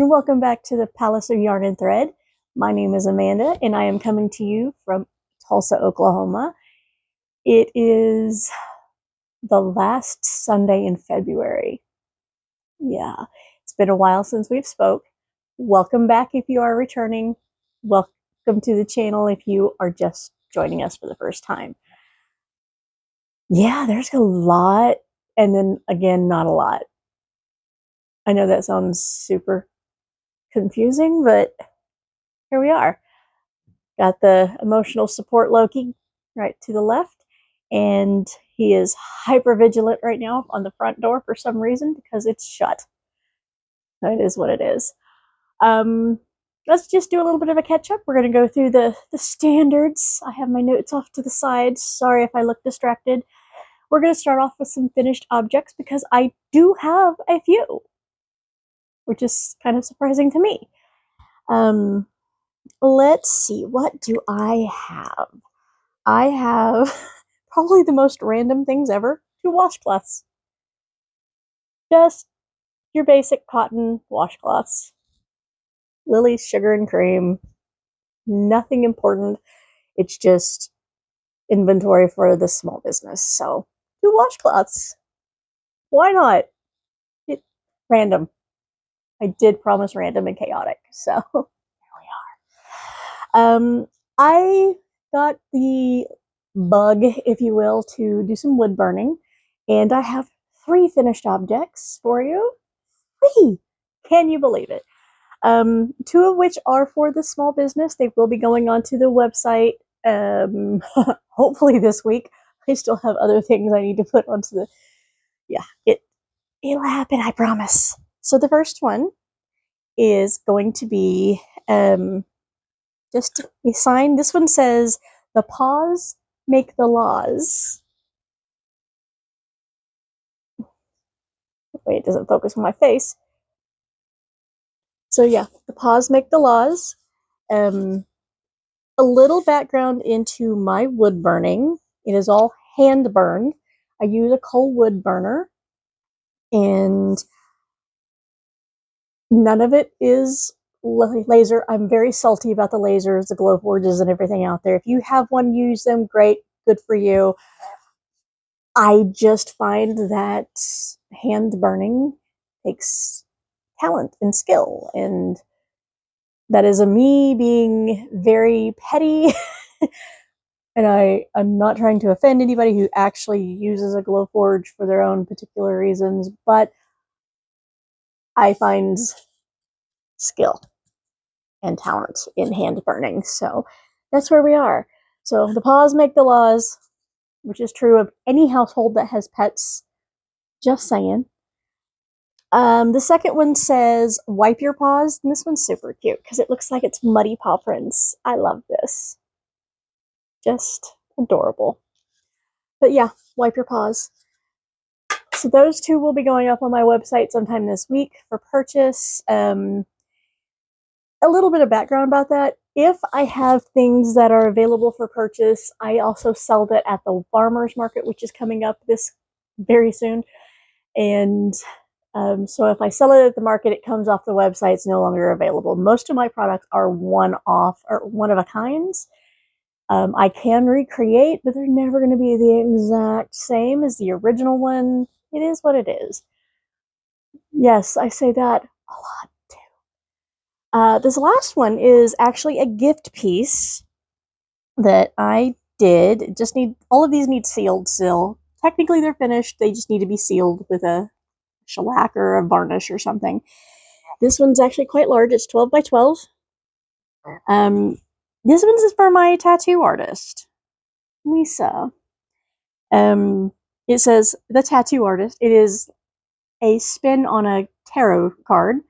and welcome back to the Palace of Yarn and Thread. My name is Amanda, and I am coming to you from Tulsa, Oklahoma. It is the last Sunday in February. Yeah, it's been a while since we've spoke. Welcome back if you are returning. Welcome to the channel if you are just joining us for the first time. Yeah, there's a lot, and then again, not a lot. I know that sounds super confusing, but here we are. Got the emotional support Loki right to the left, and he is hyper vigilant right now on the front door for some reason because it's shut. It is what it is. Let's just do a little bit of a catch up. We're going to go through the standards. I have my notes off to the side. Sorry if I look distracted. We're going to start off with some finished objects because I do have a few, which is kind of surprising to me. Let's see, what do I have? I have probably the most random things ever, 2 washcloths. Just your basic cotton washcloths. Lily's Sugar and Cream. Nothing important. It's just inventory for the small business. So, 2 washcloths. Why not? Random. I did promise random and chaotic, so here we are. I got the bug, if you will, to do some wood burning, and I have 3 finished objects for you. 3! Can you believe it? 2 of which are for the small business. They will be going onto the website hopefully this week. I still have other things I need to put onto the... Yeah, it'll happen, I promise. So the first one is going to be just a sign. This one says, "The paws make the laws." Wait, it doesn't focus on my face. So yeah, the paws make the laws. A little background into my wood burning. It is all hand burned. I use a coal wood burner, and none of it is laser. I'm very salty about the lasers, the Glowforges, and everything out there. If you have one, use them. Great, good for you. I just find that hand burning takes talent and skill, and that is me being very petty. And I'm not trying to offend anybody who actually uses a Glowforge for their own particular reasons, but I find skill and talent in hand burning. So that's where we are. So the paws make the laws, which is true of any household that has pets. Just saying. The second one says, "Wipe your paws," and this one's super cute because it looks like it's muddy paw prints. I love this. Just adorable. But yeah, wipe your paws. So those 2 will be going up on my website sometime this week for purchase. A little bit of background about that. If I have things that are available for purchase, I also sell that at the farmers market, which is coming up this very soon. And so if I sell it at the market, it comes off the website. It's no longer available. Most of my products are one-off or one-of-a-kinds. I can recreate, but they're never going to be the exact same as the original one. It is what it is. Yes, I say that a lot too. This last one is actually a gift piece that I did. Just need, all of these need sealed still. Technically they're finished. They just need to be sealed with a shellac or a varnish or something. This one's actually quite large. It's 12 by 12. This one's is for my tattoo artist, Lisa. It says, "The Tattoo Artist." It is a spin on a tarot card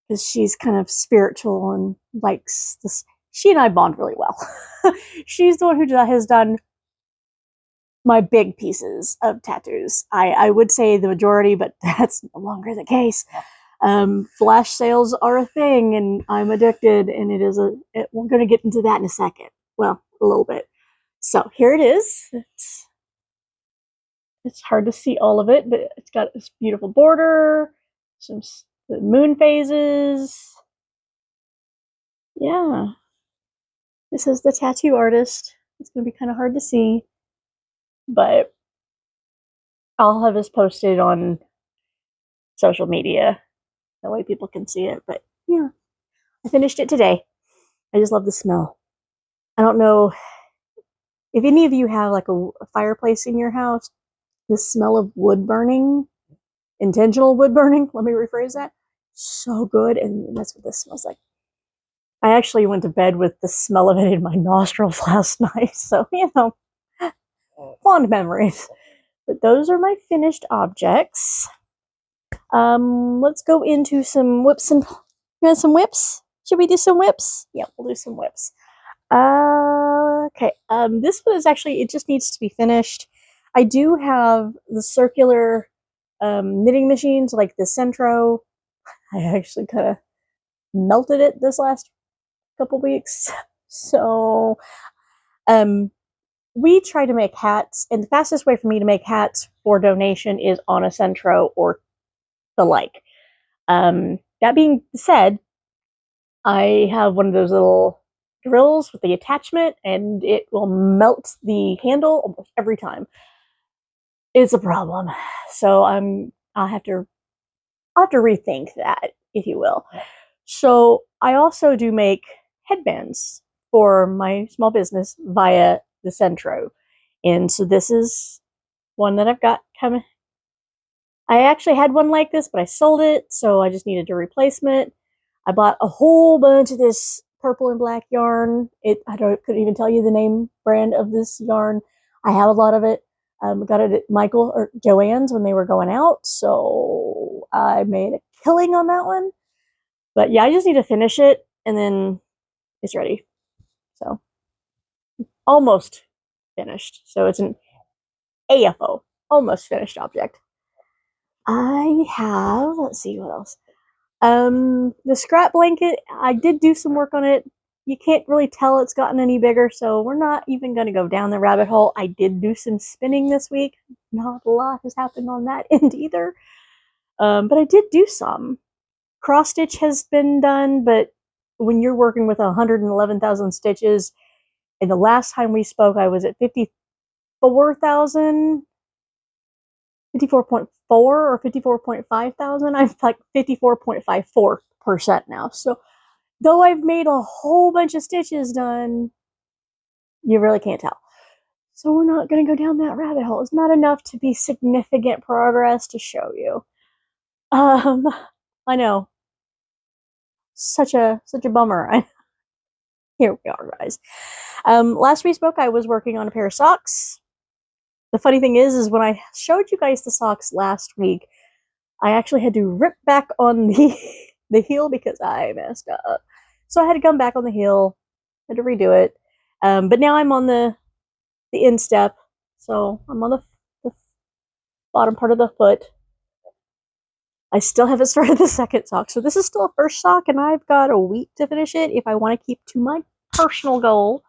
because she's kind of spiritual and likes this. She and I bond really well. She's the one who has done my big pieces of tattoos. I would say the majority, but that's no longer the case. Flash sales are a thing, and I'm addicted, and we're going to get into that in a second. Well, a little bit. So here it is. It's hard to see all of it, but it's got this beautiful border, some The moon phases. Yeah. This is the tattoo artist. It's going to be kind of hard to see, but I'll have this posted on social media. That way people can see it. But yeah, I finished it today. I just love the smell. I don't know if any of you have like a fireplace in your house. The smell of wood burning, intentional wood burning, let me rephrase that. So good. And that's what this smells like. I actually went to bed with the smell of it in my nostrils last night. So, fond memories. But those are my finished objects. Let's go into some whips and some whips. Should we do some whips? Yeah, we'll do some whips. Okay. This one is actually, it just needs to be finished. I do have the circular knitting machines like the Centro. I actually kind of melted it this last couple weeks. So, we try to make hats, and the fastest way for me to make hats for donation is on a Centro or the like. That being said, I have one of those little drills with the attachment, and it will melt the handle almost every time. It's a problem. So I'll have to rethink that, if you will. So I also do make headbands for my small business via the Centro. And so this is one that I've got coming. I actually had one like this, but I sold it, so I just needed a replacement. I bought a whole bunch of this purple and black yarn. Couldn't even tell you the name brand of this yarn. I have a lot of it. Got it at Michael or Joann's when they were going out, so I made a killing on that one. But yeah, I just need to finish it, and then it's ready. So almost finished. So it's an AFO, almost finished object. I have, let's see what else. The scrap blanket, I did do some work on it. You can't really tell it's gotten any bigger, so we're not even going to go down the rabbit hole. I did do some spinning this week. Not a lot has happened on that end either. But I did do some. Cross stitch has been done, but when you're working with 111,000 stitches, and the last time we spoke, I was at 54,000. 54.4 or 54.5 thousand. I'm like 54.54% now. So though I've made a whole bunch of stitches done, you really can't tell. So we're not going to go down that rabbit hole. It's not enough to be significant progress to show you. I know. Such a bummer. Here we are, guys. Last we spoke, I was working on a pair of socks. The funny thing is when I showed you guys the socks last week, I actually had to rip back on the heel because I messed up. So I had to come back on the heel, had to redo it. But now I'm on the instep, so I'm on the bottom part of the foot. I still haven't started the second sock, so this is still a first sock, and I've got a week to finish it if I want to keep to my personal goal.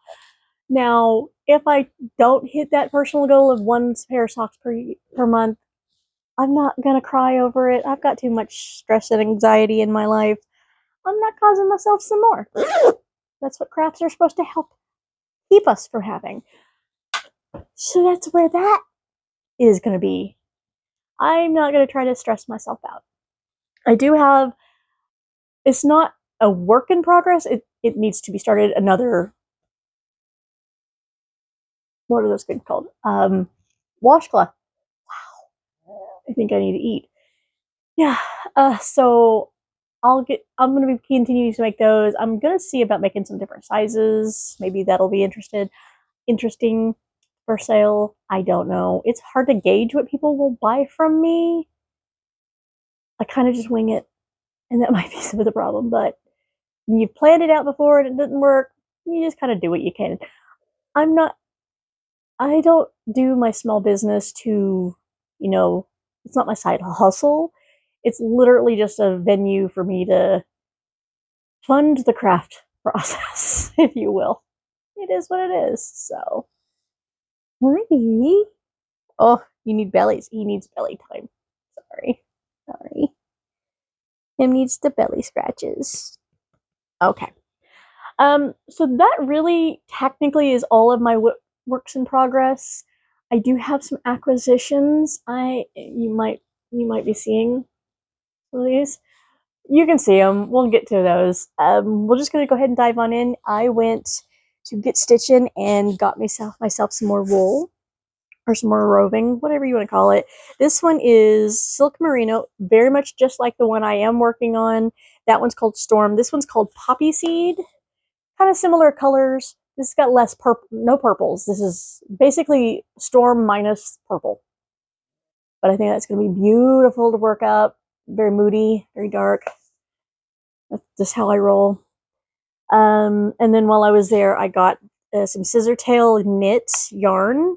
Now, if I don't hit that personal goal of one pair of socks per month, I'm not gonna cry over it. I've got too much stress and anxiety in my life. I'm not causing myself some more. That's what crafts are supposed to help keep us from having. So that's where that is gonna be. I'm not gonna try to stress myself out. I do have, it's not a work in progress. It needs to be started. Another, what are those things called? Washcloth. Wow. I think I need to eat. Yeah. So I'm going to be continuing to make those. I'm going to see about making some different sizes. Maybe that'll be interesting for sale. I don't know. It's hard to gauge what people will buy from me. I kind of just wing it, and that might be some of the problem. But when you've planned it out before and it didn't work, you just kind of do what you can. I don't do my small business to, it's not my side hustle. It's literally just a venue for me to fund the craft process, if you will. It is what it is. So, maybe. Oh, you need bellies. He needs belly time. Sorry. Him needs the belly scratches. Okay. So that really technically is all of my works in progress. I do have some acquisitions. You might be seeing some of these. You can see them. We'll get to those. We're just gonna go ahead and dive on in. I went to get Stitchin and got myself some more wool or some more roving, whatever you want to call it. This one is silk merino, very much just like the one I am working on. That one's called Storm. This one's called Poppy Seed. Kind of similar colors. This has got less purple, no purples. This is basically Storm minus purple. But I think that's going to be beautiful to work up. Very moody, very dark. That's just how I roll. And then while I was there, I got some Scissortail Knits yarn.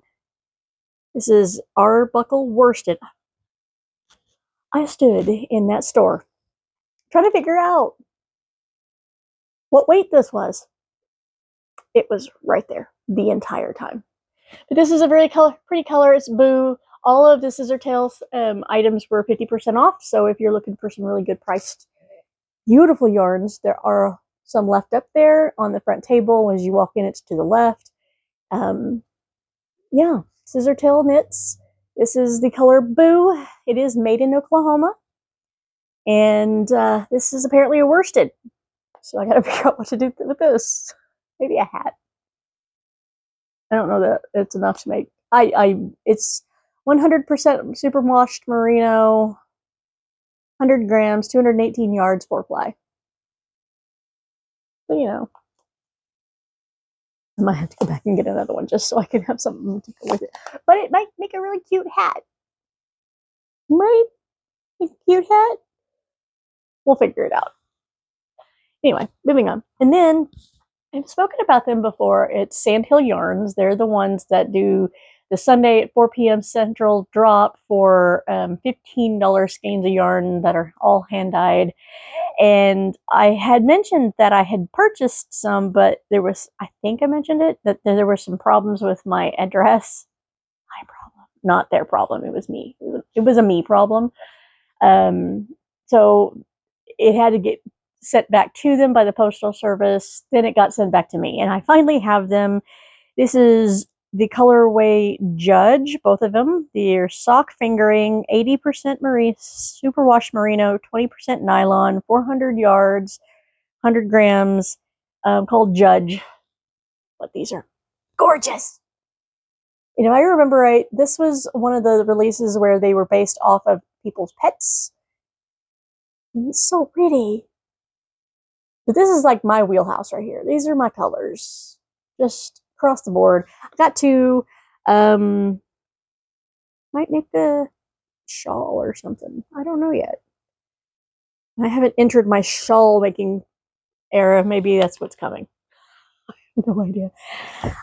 This is Arbuckle worsted. I stood in that store trying to figure out what weight this was. It was right there the entire time. But this is a very pretty color. It's Boo. All of the Scissortail items were 50% off. So if you're looking for some really good priced, beautiful yarns, there are some left up there on the front table. As you walk in, it's to the left. Yeah, Scissortail Knits. This is the color Boo. It is made in Oklahoma. And this is apparently a worsted. So I gotta figure out what to do with this. Maybe a hat. I don't know that it's enough to make. It's 100% super washed merino, 100 grams, 218 yards, 4-ply. So, you know, I might have to go back and get another one just so I can have something to go with it. But it might make a really cute hat. Right? A cute hat? We'll figure it out. Anyway, moving on. And then I've spoken about them before. It's Sandhill Yarns. They're the ones that do the Sunday at 4 p.m. Central drop for $15 skeins of yarn that are all hand-dyed. And I had mentioned that I had purchased some, but there was, I think I mentioned it, that there were some problems with my address. My problem, not their problem. It was me. It was a me problem. So it had to get sent back to them by the postal service. Then it got sent back to me, and I finally have them. This is the colorway Judge, both of them. They're sock fingering, 80% merino, superwash merino, 20% nylon, 400 yards, 100 grams, called Judge. But these are gorgeous. And if I remember right, this was one of the releases where they were based off of people's pets. And it's so pretty. But this is like my wheelhouse right here. These are my colors. Just across the board. I got to might make the shawl or something. I don't know yet. I haven't entered my shawl making era. Maybe that's what's coming. No idea.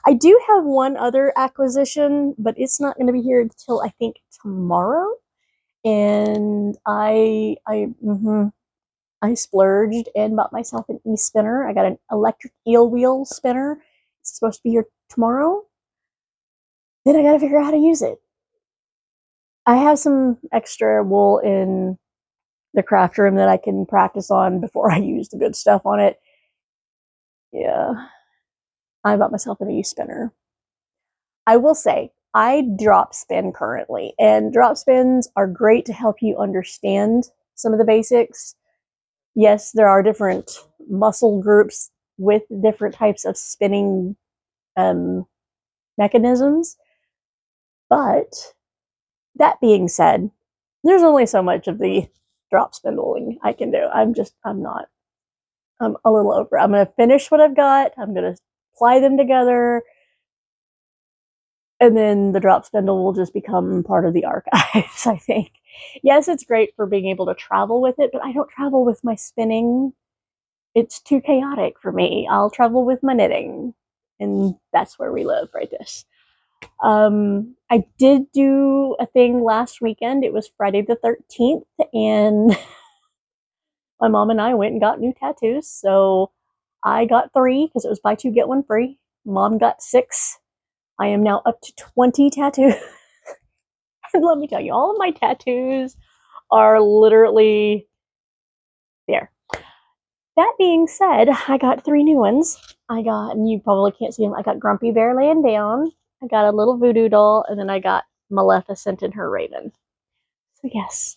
I do have one other acquisition, but it's not going to be here until I think tomorrow. And I splurged and bought myself an e-spinner. I got an electric eel wheel spinner. It's supposed to be here tomorrow. Then I got to figure out how to use it. I have some extra wool in the craft room that I can practice on before I use the good stuff on it. Yeah. I bought myself an e-spinner. I will say, I drop spin currently, and drop spins are great to help you understand some of the basics. Yes, there are different muscle groups with different types of spinning mechanisms. But that being said, there's only so much of the drop spindling I can do. I'm a little over. I'm going to finish what I've got. I'm going to ply them together. And then the drop spindle will just become part of the archives, I think. Yes, it's great for being able to travel with it, but I don't travel with my spinning. It's too chaotic for me. I'll travel with my knitting. And that's where we live, right? This. I did do a thing last weekend. It was Friday the 13th, and my mom and I went and got new tattoos. So I got 3 because it was buy 2 get 1 free. Mom got 6. I am now up to 20 tattoos. And let me tell you, all of my tattoos are literally There. That being said, I got 3 new ones. I got, and you probably can't see them, I got Grumpy Bear laying down, I got a little voodoo doll, and then I got Maleficent and her raven. So yes,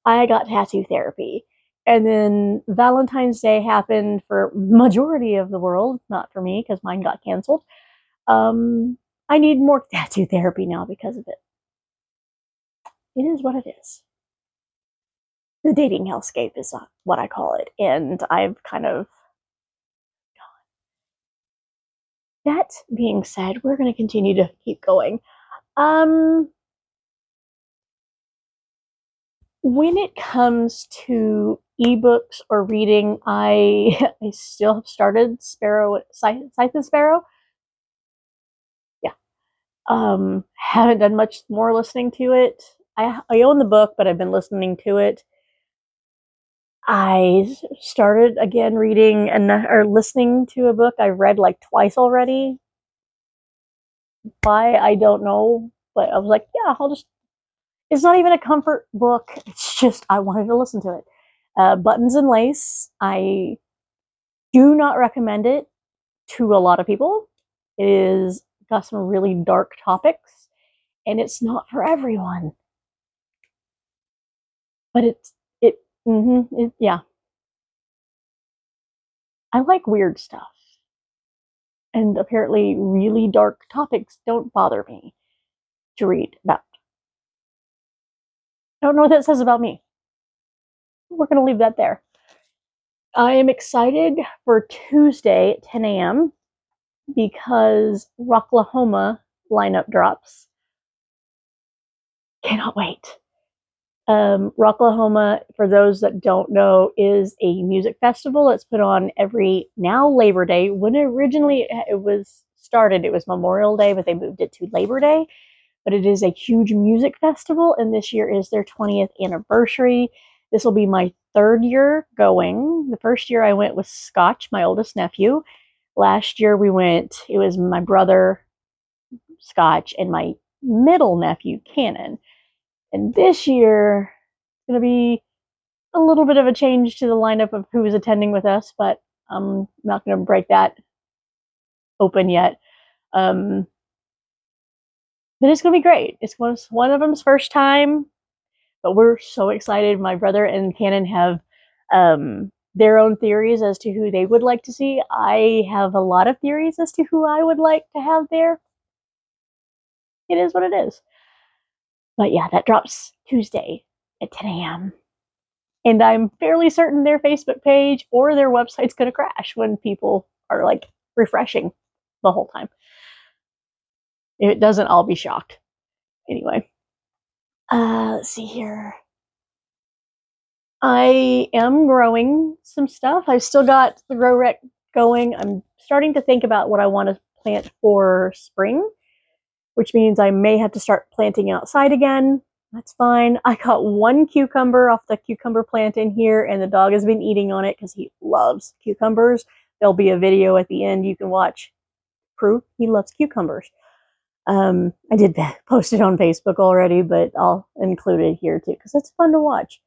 I got tattoo therapy. And then Valentine's Day happened for majority of the world, not for me because mine got canceled. I need more tattoo therapy now because of it. It is what it is. The dating hellscape is what I call it, and I've kind of. That being said, we're going to continue to keep going. When it comes to ebooks or reading, I still have started Scythe and Sparrow. Yeah. Haven't done much more listening to it. I own the book, but I've been listening to it. I started again reading or listening to a book I read like twice already. Why, I don't know, but I was like, yeah, I'll just. It's not even a comfort book. It's just I wanted to listen to it. Buttons and Lace. I do not recommend it to a lot of people. It is got some really dark topics, and it's not for everyone. But yeah. I like weird stuff, and apparently, really dark topics don't bother me to read about. I don't know what that says about me. We're going to leave that there. I am excited for Tuesday at 10 a.m. because Rocklahoma lineup drops. Cannot wait. Rocklahoma, for those that don't know, is a music festival that's put on every now Labor Day. When originally it was started, it was Memorial Day, but they moved it to Labor Day. But it is a huge music festival, and this year is their 20th anniversary. This will be my 3rd year going. The first year I went with Scotch, my oldest nephew. Last year we went, it was my brother, Scotch, and my middle nephew, Cannon. And this year, it's going to be a little bit of a change to the lineup of who is attending with us, but I'm not going to break that open yet. But it's going to be great. It's one of them's first time, but we're so excited. My brother and Cannon have their own theories as to who they would like to see. I have a lot of theories as to who I would like to have there. It is what it is. But yeah, that drops Tuesday at 10 a.m. And I'm fairly certain their Facebook page or their website's going to crash when people are like refreshing the whole time. If it doesn't, I'll be shocked. Anyway, let's see here. I am growing some stuff. I've still got the grow rec going. I'm starting to think about what I want to plant for spring, which means I may have to start planting outside again. That's fine. I got 1 cucumber off the cucumber plant in here, and the dog has been eating on it because he loves cucumbers. There'll be a video at the end you can watch. Proof he loves cucumbers. I did post it on Facebook already, but I'll include it here too because it's fun to watch.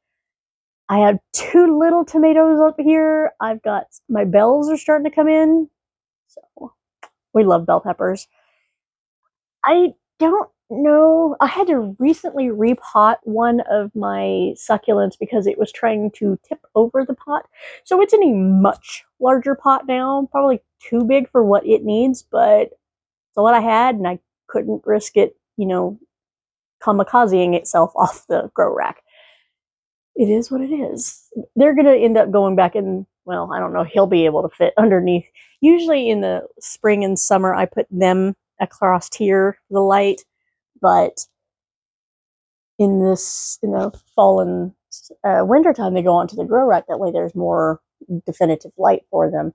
I have 2 little tomatoes up here. I've got my bells are starting to come in. So we love bell peppers. I don't know. I had to recently repot one of my succulents because it was trying to tip over the pot. So it's in a much larger pot now, probably too big for what it needs, but it's what I had, and I couldn't risk it, kamikazing itself off the grow rack. It is what it is. They're going to end up going back in, well, I don't know, he'll be able to fit underneath. Usually in the spring and summer, I put them across here for the light, but in the fall and winter time, they go onto the grow rack. That way there's more definitive light for them.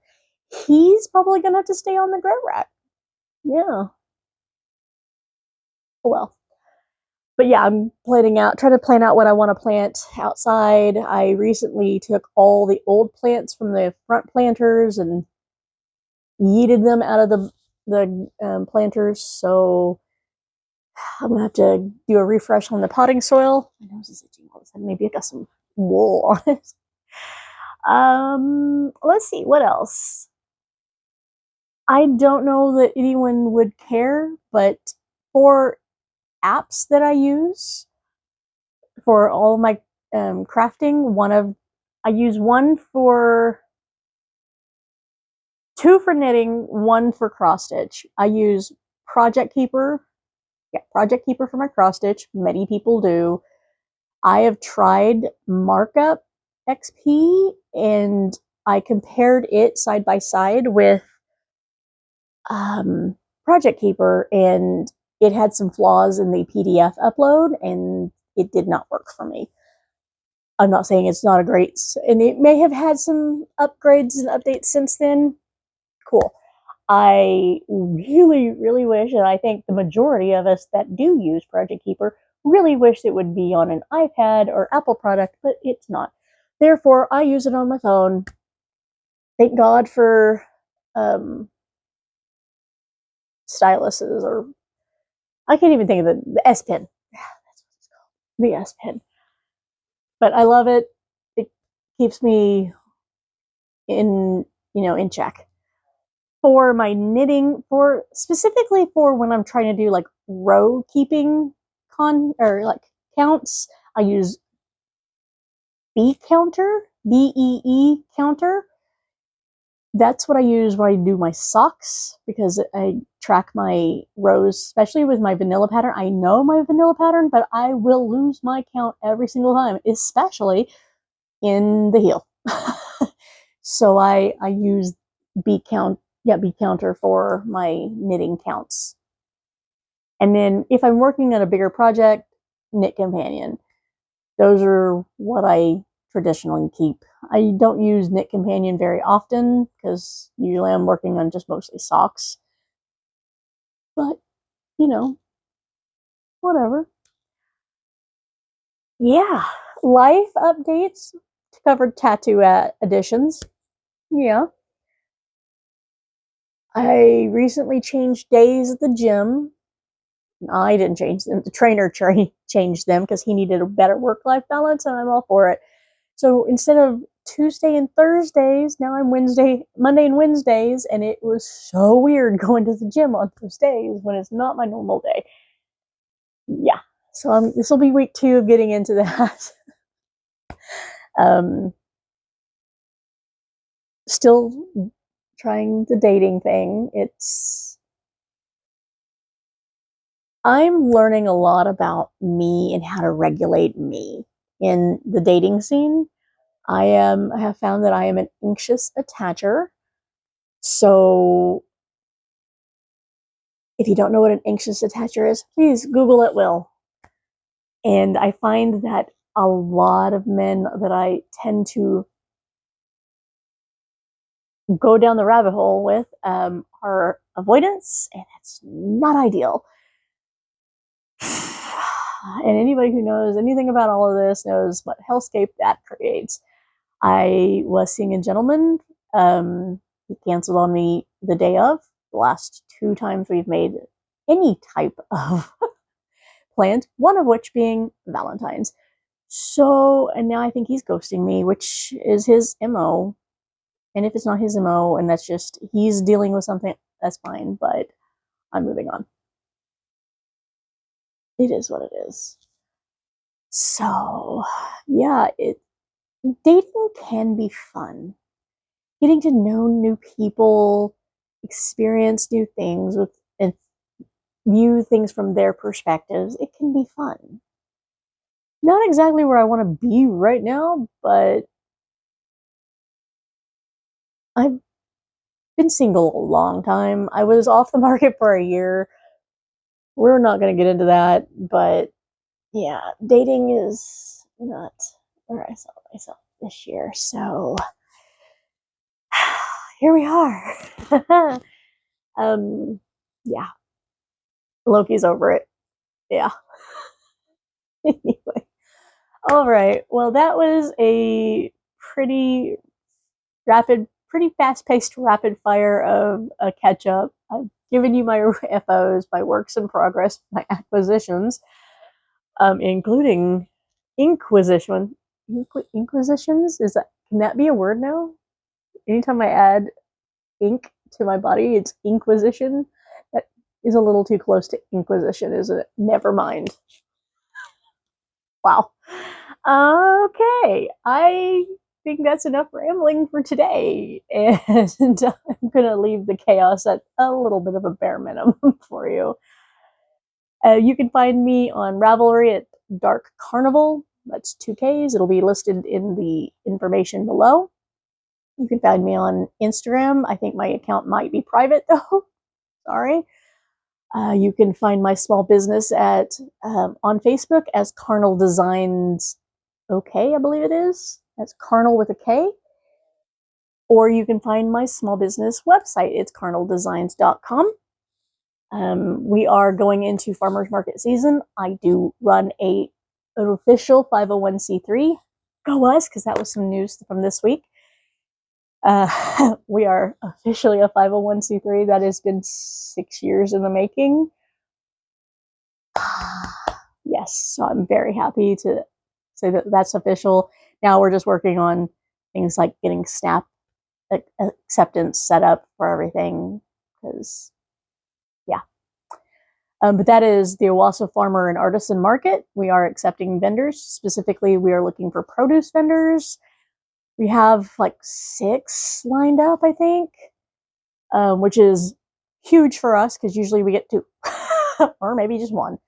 He's probably going to have to stay on the grow rack. Yeah. Well. But yeah, I'm trying to plan out what I want to plant outside. I recently took all the old plants from the front planters and yeeted them out of the planters. So I'm gonna have to do a refresh on the potting soil. My nose is itching all of a sudden. Maybe I got some wool on it. Let's see, what else? I don't know that anyone would care, but for apps that I use for all my crafting, I use two for knitting, one for cross stitch. I use Project Keeper. Yeah, Project Keeper for my cross stitch. Many people do. I have tried Markup XP and I compared it side by side with um, Project Keeper, and it had some flaws in the PDF upload, and it did not work for me. I'm not saying it's not a great, and it may have had some upgrades and updates since then. Cool. I really, really wish, and I think the majority of us that do use Project Keeper really wish it would be on an iPad or Apple product, but it's not. Therefore, I use it on my phone. Thank God for styluses, or I can't even think of the S Pen. Yeah, that's what it's called. The S Pen. But I love it. It keeps me in check. For my knitting, for specifically for when I'm trying to do like row keeping or like counts, I use BEE counter. That's what I use when I do my socks, because I track my rows, especially with my vanilla pattern. I know my vanilla pattern, but I will lose my count every single time, especially in the heel. So I use B counter for my knitting counts. And then if I'm working on a bigger project, Knit Companion. Those are what I traditionally keep. I don't use Knit Companion very often because usually I'm working on just mostly socks. But, whatever. Yeah, life updates covered tattoo additions. Yeah. I recently changed days at the gym. I didn't change them. The trainer changed them because he needed a better work-life balance, and I'm all for it. So instead of Tuesday and Thursdays, now I'm Monday and Wednesdays, and it was so weird going to the gym on those days when it's not my normal day. Yeah, so this will be week 2 of getting into that. Still trying the dating thing. I'm learning a lot about me and how to regulate me in the dating scene. I have found that I am an anxious attacher. So if you don't know what an anxious attacher is, please Google it, Will. And I find that a lot of men that I tend to go down the rabbit hole with are avoidance, and it's not ideal. And anybody who knows anything about all of this knows what hellscape that creates. I was seeing a gentleman. He canceled on me the day of. The last 2 times we've made any type of plans, one of which being Valentine's. So, and now I think he's ghosting me, which is his MO. And if it's not his MO and that's just he's dealing with something, that's fine, but I'm moving on. It is what it is. So, yeah, dating can be fun. Getting to know new people, experience new things and view things from their perspectives, it can be fun. Not exactly where I want to be right now, but I've been single a long time. I was off the market for a year. We're not going to get into that, but yeah, dating is not where I saw myself this year. So here we are. Yeah, Loki's over it. Yeah. Anyway, all right. Well, that was a pretty fast-paced rapid fire of a catch-up. I've given you my FOs, my works in progress, my acquisitions, including Inquisitions. Inquisitions? Can that be a word now? Anytime I add ink to my body, it's inquisition. That is a little too close to inquisition, isn't it? Never mind. Wow. Okay, I think that's enough rambling for today, and I'm gonna leave the chaos at a little bit of a bare minimum for you. You can find me on Ravelry at Dark Carnival. That's 2Ks. It'll be listed in the information below. You can find me on Instagram. I think my account might be private though. Sorry. You can find my small business at on Facebook as Carnal Designs OK, I believe it is. That's Carnal with a K. Or you can find my small business website. It's carnaldesigns.com. We are going into farmers market season. I do run an official 501c3. Go us, because that was some news from this week. We are officially a 501c3. That has been 6 years in the making. Yes, so I'm very happy to say that that's official. Now we're just working on things like getting SNAP acceptance set up for everything, because yeah. But that is the Owasso Farmer and Artisan Market. We are accepting vendors. Specifically, we are looking for produce vendors. We have like 6 lined up, I think, which is huge for us because usually we get 2 or maybe just 1.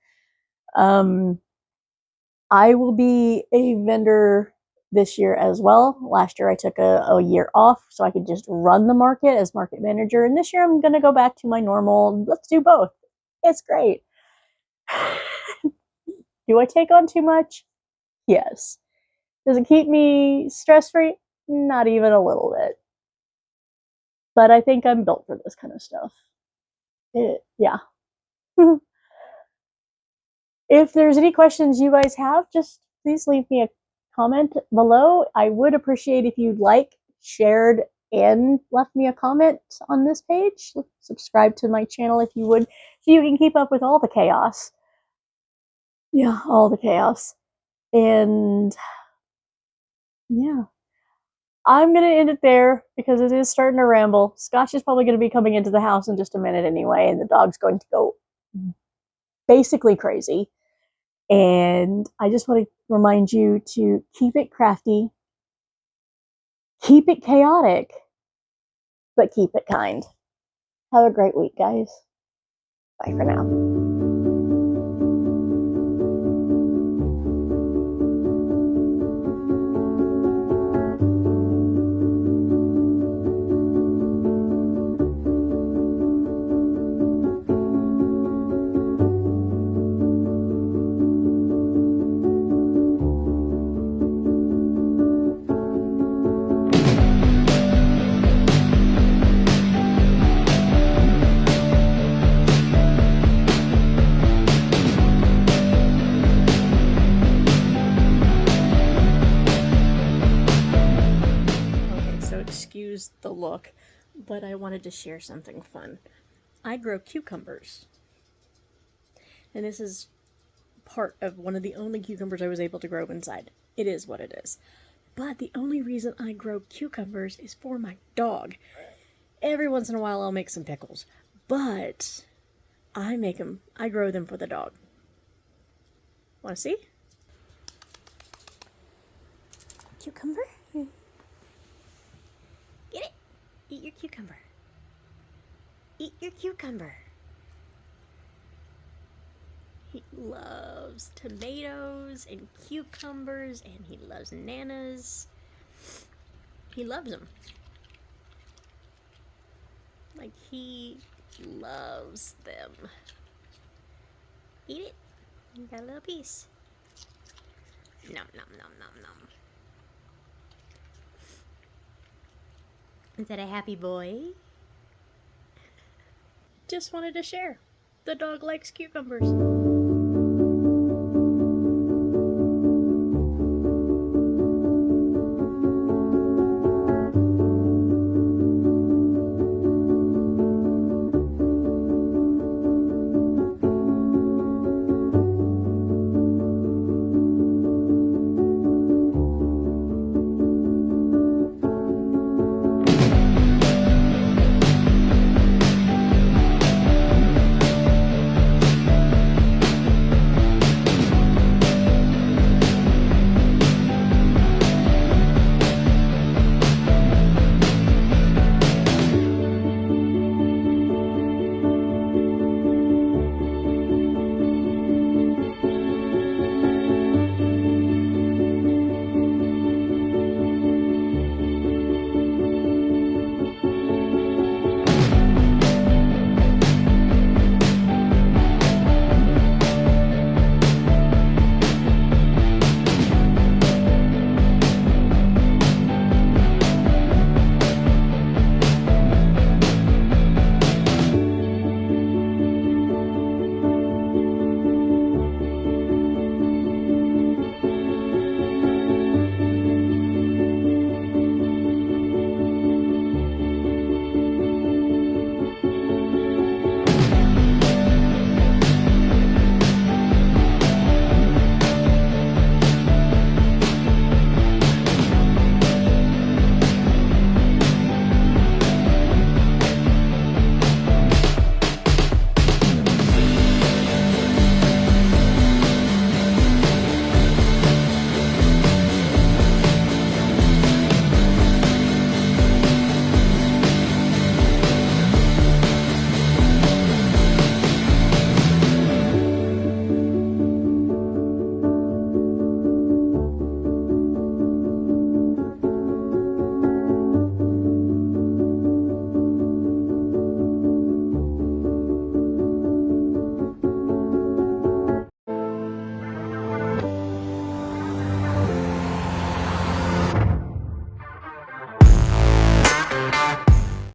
I will be a vendor this year as well. Last year I took a year off so I could just run the market as market manager. And this year I'm going to go back to my normal, let's do both. It's great. Do I take on too much? Yes. Does it keep me stress-free? Not even a little bit. But I think I'm built for this kind of stuff. Yeah. If there's any questions you guys have, just please leave me a comment below. I would appreciate if you'd like, shared, and left me a comment on this page. Subscribe to my channel if you would, so you can keep up with all the chaos. Yeah, all the chaos. And yeah, I'm going to end it there because it is starting to ramble. Scotch is probably going to be coming into the house in just a minute anyway, and the dog's going to go basically crazy. And I just want to remind you to keep it crafty, keep it chaotic, but keep it kind. Have a great week, guys. Bye for now. Excuse the look, but I wanted to share something fun. I grow cucumbers, and this is part of one of the only cucumbers I was able to grow inside. It is what it is. But the only reason I grow cucumbers is for my dog. Every once in a while I'll make some pickles, but I grow them for the dog. Want to see? Cucumber? Get it? Eat your cucumber. Eat your cucumber. He loves tomatoes and cucumbers, and he loves nanas. He loves them. Like, he loves them. Eat it. You got a little piece. Nom, nom, nom, nom, nom. Is that a happy boy? Just wanted to share. The dog likes cucumbers.